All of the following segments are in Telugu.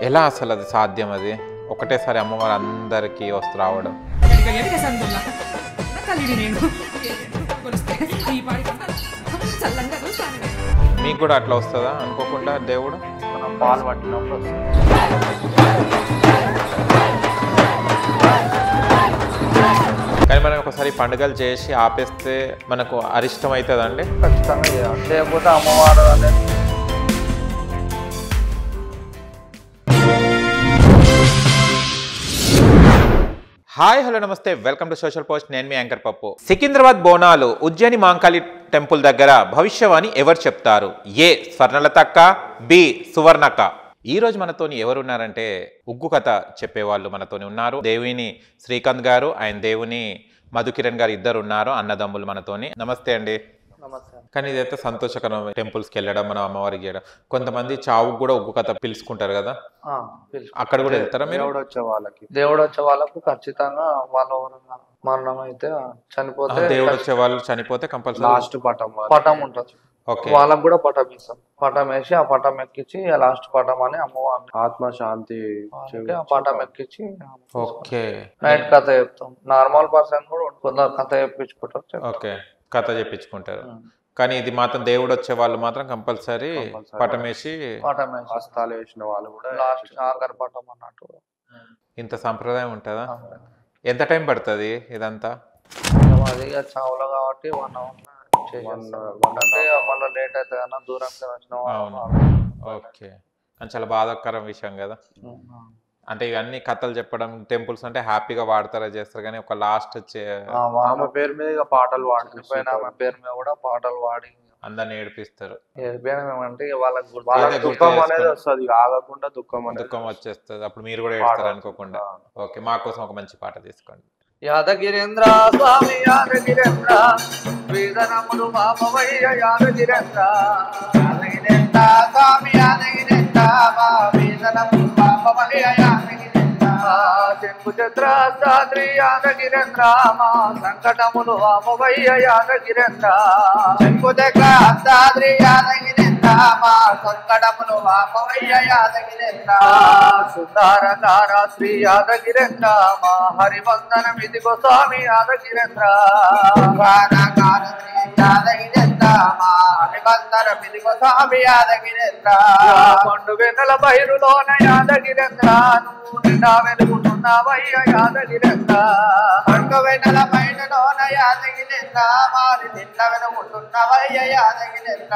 ఎలా అసలు అది సాధ్యం? అది ఒకటేసారి అమ్మవారు అందరికీ వస్తు రావడం మీకు కూడా అట్లా వస్తుందా అనుకోకుండా దేవుడు? పాలు పట్టినప్పుడు కానీ మనం ఒకసారి పండుగలు చేసి ఆపేస్తే మనకు అరిష్టం అవుతుందండి. ఖచ్చితంగా చేయకపోతే అమ్మవారు అనేది. హాయ్ హలో నమస్తే, వెల్కమ్ టు సోషల్ పోస్ట్. నేను మీ యాంకర్ పప్పు. సికింద్రాబాద్ బోనాలు ఉజ్జయిని మాంకాళి టెంపుల్ దగ్గర భవిష్యవాణి ఎవరు చెప్తారు? ఏ స్వర్ణలతక్క, బి సువర్ణక్క. ఈ రోజు మనతోని ఎవరున్నారంటే ఉగ్గు కథ చెప్పేవాళ్ళు మనతోని ఉన్నారు. దేవుని శ్రీకాంత్ గారు, ఆయన దేవుని మధుకిరణ్ గారు ఇద్దరు ఉన్నారు, అన్నదమ్ములు మనతోని. నమస్తే అండి. కానీ ఇదైతే సంతోషకరం, టెంపుల్స్కి వెళ్ళడం, మనం అమ్మవారికి చేయడం. కొంతమంది చావుకు కూడా ఉగ్గు కథ పిలుచుకుంటారు కదా, అక్కడ కూడా వెళ్తారా మీరు? దేవుడు వచ్చే వాళ్ళకు ఖచ్చితంగా వాళ్ళు మరణం అయితే చనిపోతే, దేవుడు వచ్చే వాళ్ళు చనిపోతే కంపల్సరీ లాస్ట్ పటం ఉంటుంది. వాళ్ళకు కూడా పటం ఇస్తాం. పటం వేసి ఆ పటం ఎక్కించి లాస్ట్ పటం అని అమ్మవారిని ఆత్మశాంతి ఆ పటం ఎక్కించి ఓకే నైట్ కథ చెప్తాం. నార్మల్ పర్సన్ కూడా కొందరు కథ చెప్పించుకుంటారు. ఓకే, కథ చెప్పించుకుంటారు. కానీ ఇది మాత్రం దేవుడు వచ్చే వాళ్ళు మాత్రం కంపల్సరీ పటం వేసి హస్తాలు వేసిన వాళ్ళు కూడా లాస్ట్ ఆఖరి పటం అన్నట్టు. ఇంత సంప్రదాయం ఉంటుందా? ఎంత టైం పడుతుంది ఇదంతా? అది చావులో కాబట్టి 1 hour అంటే మళ్ళీ లేట్ అవుతుంది అన్న, దూరం వచ్చిన. ఓకే, అని చాలా బాధాకరం విషయం కదా. అంటే ఇవన్నీ కథలు చెప్పడం టెంపుల్స్ అంటే హ్యాపీగా వాడతారా, చేస్తారు. కానీ ఒక లాస్ట్ ఆమె పేరు మీద పాటలు వాడిపోయిన ఆమె పేరు మీద కూడా పాటలు వాడి అందరిని ఏడిపిస్తారు. ఏడిపోయినామంటే వాళ్ళకి దుఃఖం అనేది వస్తుంది, ఆగకుండా దుఃఖం వచ్చేస్తుంది. అప్పుడు మీరు కూడా ఏడుస్తారు అనుకోకుండా. ఓకే, మా కోసం ఒక మంచి పాట తీసుకోండి. యాదగిరేంద్ర స్వామి యాదగిరేంద్ర వేదనములు మామవయ్య యాదగిరేంద్ర. యాదగిరేంద్ర స్వామి యాదగిరేంద్ర వేదనములు మామవయ్య యాదగిరేంద్ర. శంకు చంద్ర సాద్రి యాదగిరేంద్ర మా సంకటములు మామవయ్య యాదగిరేంద్ర. శంకు చక్ర సాద్రి యాదగిరేంద్ర మా సంకటములు మామవయ్య యాదగిరేంద్ర. సుందరకార శ్రీ యాదగిరేంద్ర మా హరివందన ఇదిగో స్వామి యాదగిరేంద్ర. యాదగిరేంద్ర మా హరివందన ఇదిగో స్వామి యాదగిరేంద్ర. పండు వెన్నెల బయలులోన యాదగిరేంద్ర నువ్వు నిండా వెలుగుతున్నావయ్య యాదగిరేంద్ర. పండు వెన్నెల బయలులోన యాదగిరేంద్ర మారి నిండా వెలుగుతున్నావయ్య యాదగిరేంద్ర.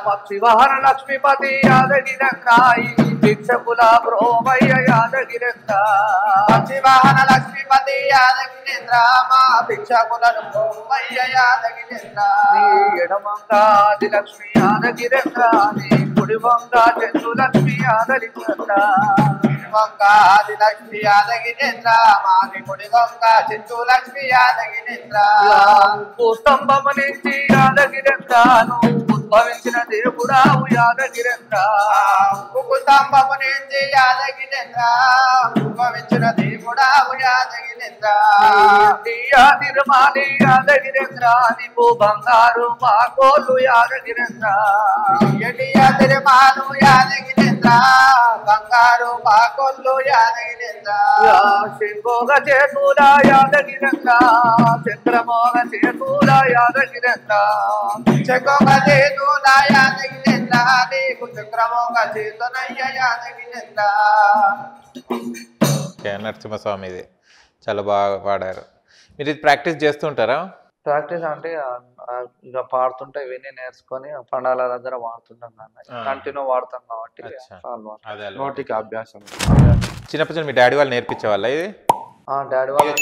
పక్షి వాహన లక్ష్మీపతి యాదగిరేంద్ర భిక్షకుల బ్రోమయ్య యాదగిరేంద్ర. పక్షి వాహన లక్ష్మీపతి యాదగిరేంద్ర మా భిక్షకులను బ్రోమయ్య యాదగిరేంద్ర. ఎడమంగాది లక్ష్మి యాదగిరేంద్ర నీ కుడి వంగ చంద్రు లక్ష్మి యాదగిరేంద్ర. వంగాది లక్ష్మి యాదగిరేంద్ర మాది కుడి వంగ చంద్రు లక్ష్మి యాదగిరేంద్ర. స్తంభము నుంచి యాదగిరేంద్ర ఉద్భవించిన దేవుడావు యాదగిరేంద్ర. స్తంభము నుంచి యాదగిరేంద్ర ఉద్భవించిన దేవుడావు యాదగిరేంద్ర. తిరుమాలి యాదగిరేంద్ర నీకు బంగారు మా కోళ్ళు యాదగిరేంద్ర. తిరుమాలు యాదగిరేంద్ర బంగారు మా కోళ్ళు యాదగిరేంద్ర. శంభోగ చేతుల యాదగిరేంద్ర చంద్రమోగ చేతుల యాదగిరేంద్ర. శంభోగ చేతుల యాదగిరేంద్ర నీకు చంద్రమోగ చేతునయ్య యాదగిరేంద్ర. నరసింహస్వామి ఇది చాలా బాగా పాడారు. మీరు ఇది ప్రాక్టీస్ చేస్తుంటారా? ప్రాక్టీస్ అంటే ఇక పాడుతుంటే ఇవన్నీ నేర్చుకొని పండాల దగ్గర వాడుతుంటాం, కంటిన్యూ వాడతాం కాబట్టి నోటికి అభ్యాసం. చిన్నప్పుడు మీ డాడీ వాళ్ళు నేర్పించే వాళ్ళ ఇది? డాడీ వాళ్ళు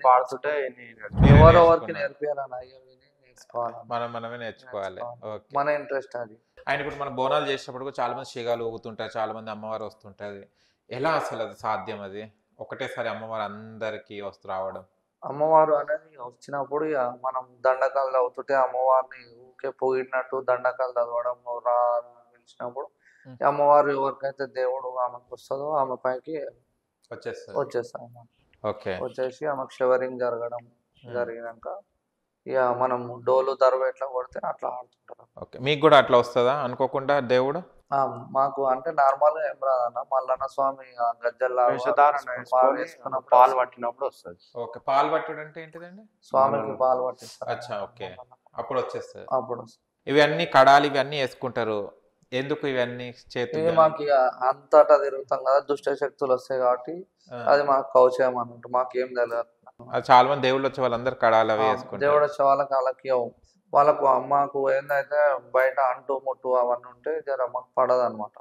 పాడుతుంటే ఎవరెవరికి నేర్పియాలని మనమే నేర్చుకోవాలి. మన ఇంట్రెస్ట్ అది. ఆయన ఇప్పుడు మన బోనాలు చేసేటప్పుడు చాలా మంది శిగాలు ఊగుతుంటారు, చాలా మంది అమ్మవారు వస్తుంటది. ఎలా అసలు అది సాధ్యం? అది ఒకటేసారి అమ్మవారు అందరికి వస్తు రావడం. అమ్మవారు అనేది వచ్చినప్పుడు మనం దండకాలు చదువుతుంటే అమ్మవారిని ఊకే పొగిడినట్టు దండకాలు చదవడం రా పిలిచినప్పుడు అమ్మవారు ఎవరికైతే దేవుడు ఆమెకు వస్తుందో ఆమె పైకి వచ్చేస్తాం. వచ్చేసి ఆమెకు షవరింగ్ జరగడం జరిగినాక ఇక మనం డోలు దర్వ ఎట్లా కొడితే అట్లా ఆడుతుంటారు. మీకు కూడా అట్లా వస్తుందా అనుకోకుండా దేవుడు? మాకు అంటే నార్మల్ గా ఏం రాదన్న, మల్లన్న స్వామి గజ్జల్లా వేషధారణ వేసుకొని పాలు పట్టినప్పుడు వస్తుంది. ఓకే, పాలు పట్టుడు అంటే ఏంటిదండి? స్వామికి పాలు పట్టిస్తారు. అచ్చా, ఓకే, అప్పుడు వచ్చేస్తుంది. అప్పుడు ఇవన్నీ కడాలి ఇవన్నీ వేసుకుంటారు. ఎందుకు ఇవన్నీ చేతులు? ఇది మాకు ఇక అంతటా తిరుగుతాం కదా, దుష్ట శక్తులు వస్తాయి కాబట్టి అది మాకు కౌచయం అన్నట్టు, మాకేం తెలియదు. అది చాలా మంది దేవుళ్ళు వచ్చే వాళ్ళందరూ కడాలు అవి వేసుకుంటారు. దేవుడు వచ్చే వాళ్ళకి వాళ్ళకు అమ్మకు ఏందైతే బయట అంటు ముట్టు అవన్నీ ఉంటే జర మాకు పడదు అనమాట.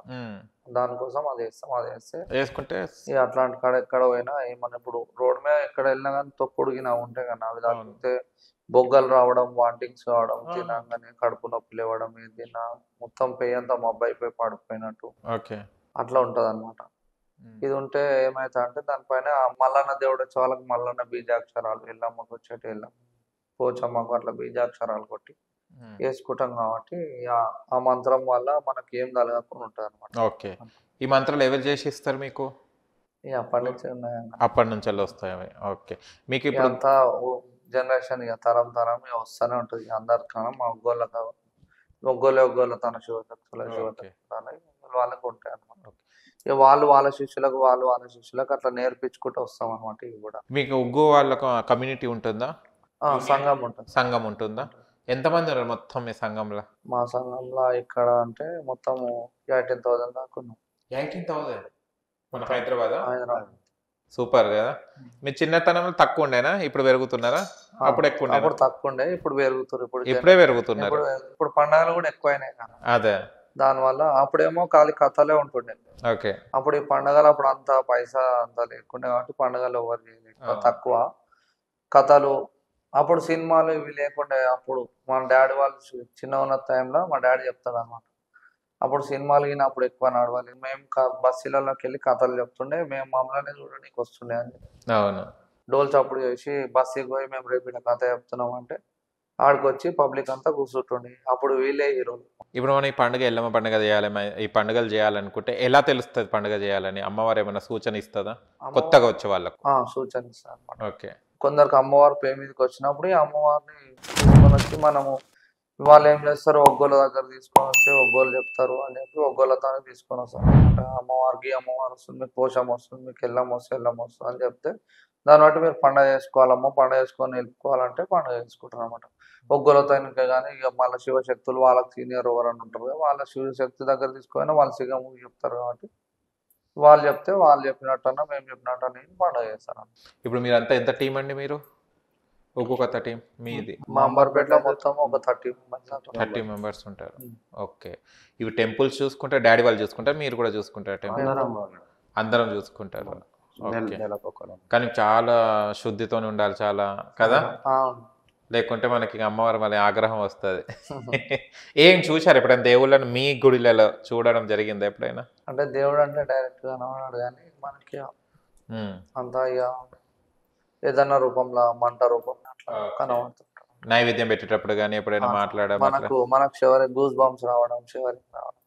దానికోసం అది వేస్తే వేసుకుంటే ఇక అట్లాంటి కాడ ఎక్కడ పోయినా ఏమన్నా ఇప్పుడు రోడ్ మీద ఎక్కడ వెళ్ళినా కానీ తొక్కుడుగిన ఉంటాయి కానీ అవి తాగితే బొగ్గలు రావడం, వాంటింగ్స్ రావడం, తినగానే కడుపు నొప్పి లేవడం, ఏది తిన్నా మొత్తం పెయ్యి అంతా మబ్బైపోయి పడిపోయినట్టు అట్లా ఉంటది అనమాట. ఇది ఉంటే ఏమైతా అంటే దానిపైన మల్లన్న దేవుడు వచ్చే వాళ్ళకి మల్లన్న బీజాక్షరాలు, ఎల్లమ్మకు వచ్చేటి ఎల్లమ్మ, పోచమ్మకు అట్లా బీజాక్షరాలు కొట్టి వేసుకుంటాం కాబట్టి ఆ మంత్రం వల్ల మనకి ఏం కలగకుండా ఉంటది అనమాట. ఓకే, ఈ మంత్రాలు ఎవరు చేసి ఇస్తారు మీకు? అప్పటి నుంచి ఉన్నాయండి, అప్పటి నుంచి వస్తాయి అవి. ఓకే, మీకు ఇప్పుడు అంతా జనరేషన్ ఇక తరం ఇక వస్తూనే ఉంటుంది అందరికన్నా. మా ఒగ్గోళ్ళ తన శివశక్తుల వాళ్ళకి ఉంటాయి అనమాట. ఇక వాళ్ళ శిష్యులకు అట్లా నేర్పించుకుంటూ వస్తాం అనమాట. ఇవి కూడా మీకు ఒగ్గు వాళ్ళకు కమ్యూనిటీ ఉంటుందా? సంఘం ఉంటుందా? ఎంతమంది ఉన్నారు మొత్తం మీ సంఘంలో? మా సంఘంలో ఇక్కడ అంటే మొత్తం 18,000 దాకా ఉన్నాం. 18,000 మన హైదరాబాద్. సూపర్ కదా. మీ చిన్నతనంలో తక్కువ ఉండేనా? ఇప్పుడు పెరుగుతున్నారా? అప్పుడు ఎక్కువ ఉండే? అప్పుడు తక్కువ ఉండే, ఇప్పుడు పెరుగుతారు. ఇప్పుడే పెరుగుతున్నారు. ఇప్పుడు పండుగలు కూడా ఎక్కువైనాయి కదా. అదే, దానివల్ల అప్పుడేమో ఖాళీ కథలే ఉంటుండే. ఓకే, అప్పుడు ఈ పండుగలు అప్పుడు అంత పైసా అంత లేకుండే కాబట్టి పండుగలు ఎవరు చేయలేదు, తక్కువ కథలు. అప్పుడు సినిమాలు ఇవి లేకుండే. అప్పుడు మా డాడీ వాళ్ళు చిన్న ఉన్న టైంలో మా డాడీ చెప్తాడు అనమాట, అప్పుడు సినిమాలు గిన అప్పుడు ఎక్కువ నడవాలి, మేము బస్సులలోకి వెళ్ళి కథలు చెప్తుండే, మేము మమ్మల్ని చూడడానికి వస్తుండే అని. అవును, డోల్ చప్పుడు చేసి బస్సుకి పోయి మేము రేపు కథ చెప్తున్నాం అంటే ఆడికి వచ్చి పబ్లిక్ అంతా కూర్చుంటుండే. అప్పుడు వీళ్ళే హీరోలు. ఇప్పుడు మనం ఈ పండుగ ఎల్లమ్మ పండుగ చేయాలి, ఈ పండుగలు చేయాలనుకుంటే ఎలా తెలుస్తుంది పండుగ చేయాలని? అమ్మవారు ఏమైనా సూచన ఇస్తుందా కొత్తగా వచ్చే వాళ్ళకు? సూచన ఇస్తారు అనమాట. ఓకే, కొందరికి అమ్మవారు పే మీదకి వచ్చినప్పుడు ఈ అమ్మవారిని తీసుకొని వచ్చి మనము వాళ్ళు ఏం చేస్తారు, ఒగ్గోళ్ళ దగ్గర తీసుకొని వస్తే ఒగ్గోళ్ళు చెప్తారు అని చెప్పి ఒగ్గోళ్ళతోనే తీసుకొని వస్తారు అనమాట. అమ్మవారు వస్తుంది, మీకు పోషమ్మ వస్తుంది, మీకు ఎల్లమ్మ వస్తుంది అని చెప్తే దాన్ని బట్టి మీరు పండుగ చేసుకోవాలమ్మా, పండుగ చేసుకొని వెళ్ళుకోవాలంటే పండుగ చేసుకుంటారు అనమాట. ఒగ్గోళ్ళతో ఇంకా కానీ ఇక మళ్ళీ శివశక్తులు వాళ్ళకి సీనియర్ ఎవరని ఉంటారు కదా, వాళ్ళ శివశక్తి దగ్గర తీసుకొని వాళ్ళు సిగము చెప్తారు కాబట్టి వాళ్ళు చెప్తే వాళ్ళు చెప్పినట్టన్నా మేము చెప్పినట్టని పండుగ చేస్తారు. ఇప్పుడు మీరంతా ఎంత టీం అండి? మీరు ఒక్కొక్క టీం మీది? మా అంబర్పేటలో మొత్తం ఒక 30 మెంబర్స్ ఉంటారు. ఓకే, ఇవి టెంపుల్స్ చూసుకుంటే డాడీ వాళ్ళు చూసుకుంటారు, మీరు కూడా చూసుకుంటారు? అందరం చూసుకుంటారు. కానీ చాలా శుద్ధితో ఉండాలి చాలా కదా, లేకుంటే మనకి అమ్మవారు మళ్ళీ ఆగ్రహం వస్తుంది. ఏం చూసారు ఎప్పుడైనా దేవుళ్ళని మీ గుడిలలో చూడడం జరిగిందా ఎప్పుడైనా? అంటే దేవుడు అంటే డైరెక్ట్ గా కనబడాడు కానీ మనకి అంతా ఇక ఏదన్నా రూపంలో మంట రూపంలో అట్లా కనబడుతుంటారు. నైవేద్యం పెట్టేటప్పుడు కానీ ఎప్పుడైనా మాట్లాడడం, మనకు చివరికి గూస్ బంప్స్ రావడం, చివరికి రావడం.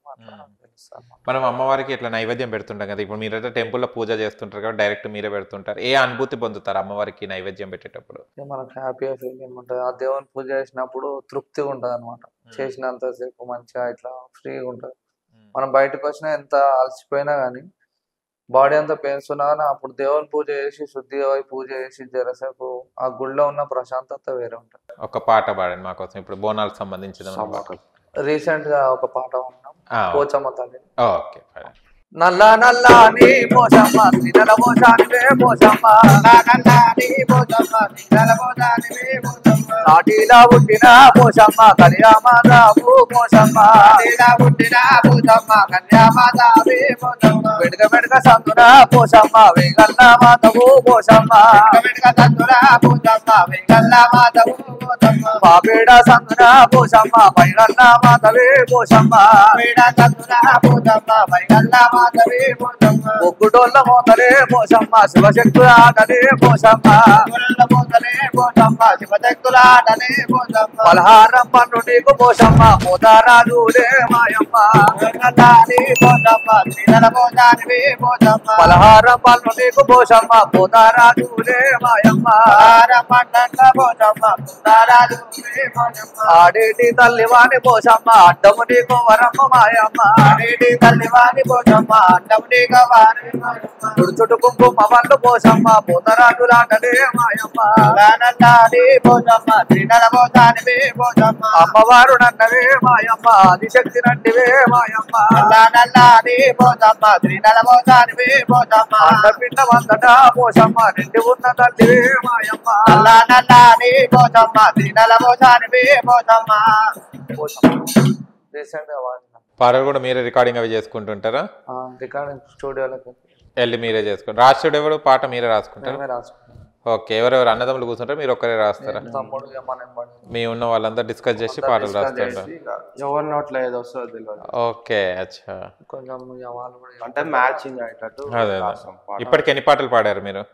మనం అమ్మవారికి ఇట్లా నైవేద్యం పెడుతుంటాం కదా, ఇప్పుడు మీరైతే టెంపుల్లో పూజ చేస్తుంటారు కాబట్టి డైరెక్ట్ మీరే పెడుతుంటారు. ఏ అనుభూతి పొందుతారు అమ్మవారికి నైవేద్యం పెట్టేటప్పుడు? మనకు హ్యాపీగా ఫీలింగ్ ఉంటుంది. ఆ దేవుని పూజ చేసినప్పుడు తృప్తిగా ఉంటుంది అనమాట. చేసినంతసేపు మంచిగా ఇట్లా ఫ్రీగా ఉంటుంది. మనం బయటకు వచ్చినా ఎంత అలసిపోయినా కానీ బాడీ అంతా పెయిన్స్ ఉన్నా కానీ అప్పుడు దేవుని పూజ చేసి శుద్ధిగా పూజ చేసి జరసేపు ఆ గుడిలో ఉన్న ప్రశాంతత వేరే ఉంటుంది. ఒక పాట పాడండి మా కోసం, ఇప్పుడు బోనాలకు సంబంధించిన. రీసెంట్ గా ఒక పాట ఉన్నాం, పోచమ్మ తల్లి. ఓకే, నల్ల నల్లని పోచమ్మ, శ్రీనల పోషానివే పోచమ్మ, నాటిలా పుట్టిన పోచమ్మ, కళ్యామాదావు పోచమ్మ, వెనుక వెనుక సందున పోచమ్మ, వేగల్ల మాతవు పోచమ్మ, పాపేడ సందున పోచమ్మ, పైగల్ల మాతవే పోచమ్మ, ఒగ్గుడోళ్ళ మోతలే పోచమ్మ, శివశక్తుల ఆటలే పోచమ్మ, శివశక్తుల పోతరాజులాటనే పోతమ్మ పలహారం పన్ను నీకు పోషమ్మ పోతరాజులే మాయమ్మ నల్లాని పోతమ్మ శ్రీనల పోతానివి పోతమ్మ పలహారం పన్ను నీకు పోషమ్మ పోతరాజులే మాయమ్మ పలహారం పన్నంట పోతమ్మ పోతరాజులే మాయమ్మ ఆడేటి తల్లివాని పోషమ్మ అడ్డము నీకు వరమ్మ మాయమ్మ ఆడేటి తల్లివాని పోషమ్మ అడ్డము నీకు వారి చుట్టు కుంకుమ వాళ్ళు పోషమ్మ పోతరాజులాటనే మాయమ్మ నల్లాని పోతమ్మ శ్రీనల పోతానివి పోతమ్మ అమ్మవారు నన్నవే మాయమ్మ ఆదిశక్తి నంటివే మాయమ్మ నల్లాని పోతమ్మ శ్రీనల పోతానివి పోతమ్మ అండపిండ వందట పోషమ్మ నిండి ఉన్న తల్లివే మాయమ్మ నల్లాని పోతమ్మ శ్రీనల పోతానివి పోతమ్మ రీసెంట్ గా వాడిన పాటలు కూడా మీరే రికార్డింగ్ అవి చేసుకుంటుంటారా? రికార్డింగ్ స్టూడియోలోకి వెళ్ళి మీరే చేసుకుంటారు. రాసుడు ఎవరు? పాట మీరే రాసుకుంటారు? రాసుకుంటాం. ఓకే. ఎవరెవరు అన్నదమ్ములు కూర్చుంటారు, మీరు ఒక్కరే రాస్తారా? తమ్ముడు మీ ఉన్న వాళ్ళంతా డిస్కస్ చేసి పాటలు రాస్తుంటారు. ఎవరి నోట్లో ఏదో వస్తుందో తెలియదు. ఓకే. అచ్చా. కొంచెం వాళ్ళు కూడా అంటే మ్యాచింగ్ అయ్యేటట్టు అదే. ఇప్పటికి ఎన్ని పాటలు పాడారు మీరు?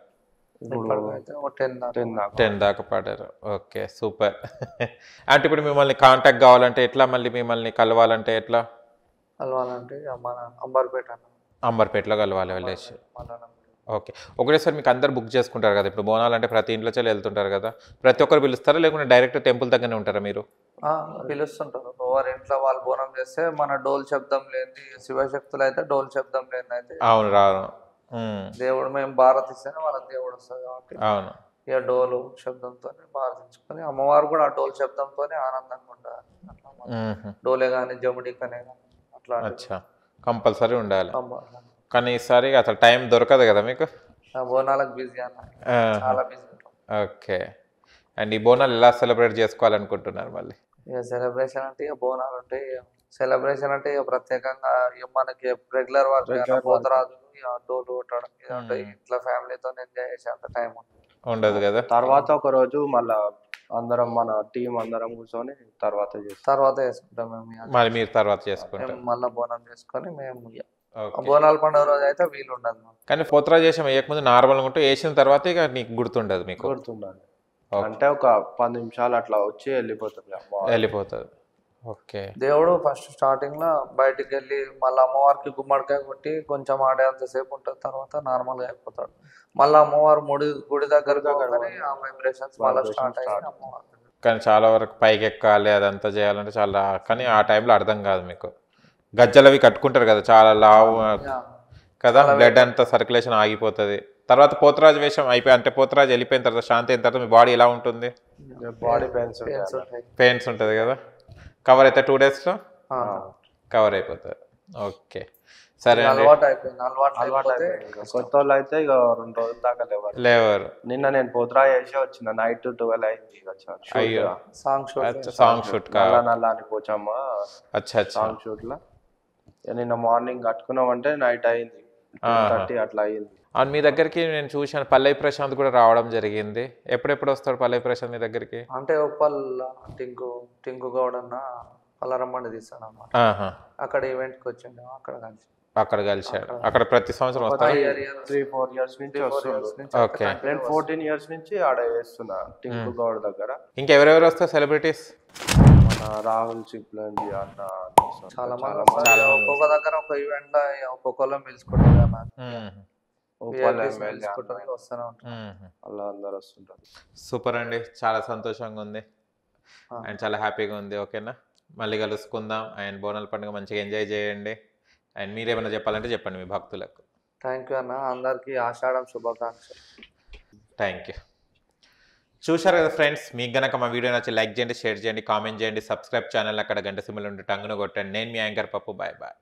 10 దాకా పాడారు. Okay, super. అంటే ఇప్పుడు మిమ్మల్ని కాంటాక్ట్ కావాలంటే ఎట్లా, మళ్ళీ మిమ్మల్ని కలవాలంటే ఎట్లా? కలవాలంటే మన అంబర్పేటలో కలవాలి వెళ్ళేసి. ఓకే. ఒకటేసారి మీకు అందరు బుక్ చేసుకుంటారు కదా, ఇప్పుడు బోనాలు అంటే ప్రతి ఇంట్లో చెల్లి వెళ్తుంటారు కదా, ప్రతి ఒక్కరు పిలుస్తారా లేకుంటే డైరెక్ట్ టెంపుల్ దగ్గరనే ఉంటారా మీరు? పిలుస్తుంటారు. ఎవరి ఇంట్లో వాళ్ళు బోనం చేస్తే మన డోల్ శబ్దం లేని శివశక్తులు అయితే డోల్ శబ్దం లేని అయితే అవును రాను. దేవుడు మేము భారత్ ఇస్తేనే వాళ్ళకి దేవుడు వస్తుంది కాబట్టి అవును, ఇక డోలు శబ్దంతో భారతించుకొని అమ్మవారు కూడా ఆ డోల్ శబ్దంతోనే ఆనందంగా ఉంటారు. డోలే కానీ జముడి కానీ అట్లా అచ్చా కంపల్సరీ ఉండాలి. కానీ ఈసారి అసలు టైం దొరకదు కదా మీకు? బోనాలకు బిజీ అన్న, చాలా బిజీ. ఓకే. అండ్ ఈ బోనాలు ఎలా సెలబ్రేట్ చేసుకోవాలనుకుంటున్నారు మళ్ళీ? ఇక సెలబ్రేషన్ అంటే ఇక బోనాలు ఉంటాయి. సెలబ్రేషన్ అంటే ఇక ప్రత్యేకంగా మనకి రెగ్యులర్ వర్క్ పోతరాజు డోలు కొట్టడం ఇది ఉంటాయి. ఇట్లా ఫ్యామిలీతో ఎంజాయ్ చేసే అంత టైం ఉండదు కదా. తర్వాత ఒక రోజు మళ్ళా అందరం మన టీం అందరం కూర్చొని తర్వాత చేసుకుంటాం మేము. మళ్ళీ మీరు తర్వాత చేసుకుంటాం, మళ్ళీ బోనం చేసుకొని మేము బోనాల పండుగ రోజు అయితే వీలు ఉండదు. కానీ పోతరాజు చేసాం వేయకముందు నార్మల్గా ఉంటే వేసిన తర్వాత ఇక నీకు గుర్తుండదు. మీకు గుర్తుండాలి అంటే ఒక 10 నిమిషాలు అట్లా వచ్చి వెళ్ళిపోతుంది. ఓకే. దేవుడు ఫస్ట్ స్టార్టింగ్ లో బయటికి వెళ్ళి మళ్ళీ అమ్మవారికి గుమ్మడికాయ కొట్టి కొంచెం ఆడేంతసేపు ఉంటుంది, తర్వాత నార్మల్ గా అయిపోతాడు. మళ్ళీ అమ్మవారు గుడి దగ్గర వైబ్రేషన్స్ మళ్ళీ స్టార్ట్ అయ్యి అమ్మవారు. కానీ చాలా వరకు పైకి ఎక్కాలి అదంతా చేయాలంటే చాలా, కానీ ఆ టైంలో అర్థం కాదు మీకు. గజ్జలవి కట్టుకుంటారు కదా చాలా లావు కదా, బ్లడ్ అంతా సర్క్యులేషన్ ఆగిపోతుంది. తర్వాత పోతరాజు వేషం అయిపోయి అంటే పోతరాజు వెళ్ళిపోయిన తర్వాత శాంతి అయిన తర్వాత మీ బాడీ ఎలా ఉంటుంది? బాడీ పెయిన్స్ ఉంటుంది కదా. కవర్ అయితే 2 days లో కవర్ అయిపోతుంది. ఓకే సరే. అలవాటు అయిపోయింది. కొత్త వాళ్ళు అయితే ఇక 2 రోజుల దాకా లేవరు. నిన్న నేను పోతరా చేసి వచ్చిన నైట్ 12 అయింది. అయ్యో సాంగ్ షూట్ నల్లాని పోచమ్మ సాంగ్ షూట్ లా నిన్న మార్నింగ్ కట్టుకున్నామంటే నైట్ అయింది 2:30 అట్లా అయింది. అవును, మీ దగ్గరికి నేను చూశాను పల్లవి ప్రశాంత్ కూడా రావడం జరిగింది. ఎప్పుడెప్పుడు వస్తాడు పల్లవి ప్రశాంత్ మీ దగ్గరికి? అంటే టింకు గౌడ్ అన్న పల్లరమ్మని తీసాను అన్నమాట. అక్కడ ఈవెంట్ కి వచ్చిండు, అక్కడ కలిశాడు. అక్కడ ప్రతి సంవత్సరం వస్తాడు. 3-4 years నుంచి వస్తున్నాడు. ఓకే. నేను 14 years నుంచి ఆడ చేస్తున్నా టింకు గౌడ్ దగ్గర. ఇంకెవరెవరు వస్తారు సెలబ్రిటీస్? రాహుల్ చిప్లండి అన్న చాలా మంది. ఒక్కొక్క దగ్గర ఒక ఈవెంట్ లో ఒక్కొక్కరు పిలుచుకుంటారు. అందరు వస్తుంటారు. సూపర్ అండి, చాలా సంతోషంగా ఉంది అండ్ చాలా హ్యాపీగా ఉంది. ఓకేనా, మళ్ళీ కలుసుకుందాం. అండ్ బోనాల పండుగ మంచిగా ఎంజాయ్ చేయండి. అండ్ మీరేమైనా చెప్పాలంటే చెప్పండి మీ భక్తులకు. థ్యాంక్ యూ అన్న, అందరికీ ఆషాఢం శుభాకాంక్షలు. Thank you. చూశారు కదా ఫ్రెండ్స్, మీకు గనక మా వీడియో నచ్చి లైక్ చేయండి, షేర్ చేయండి, కామెంట్ చేయండి, సబ్స్క్రైబ్ ఛానల్ అక్కడ గంట సింబల్ ఉంటే టంగును కొట్టండి. నేను మీ యాంకర్ పప్పు. Bye bye.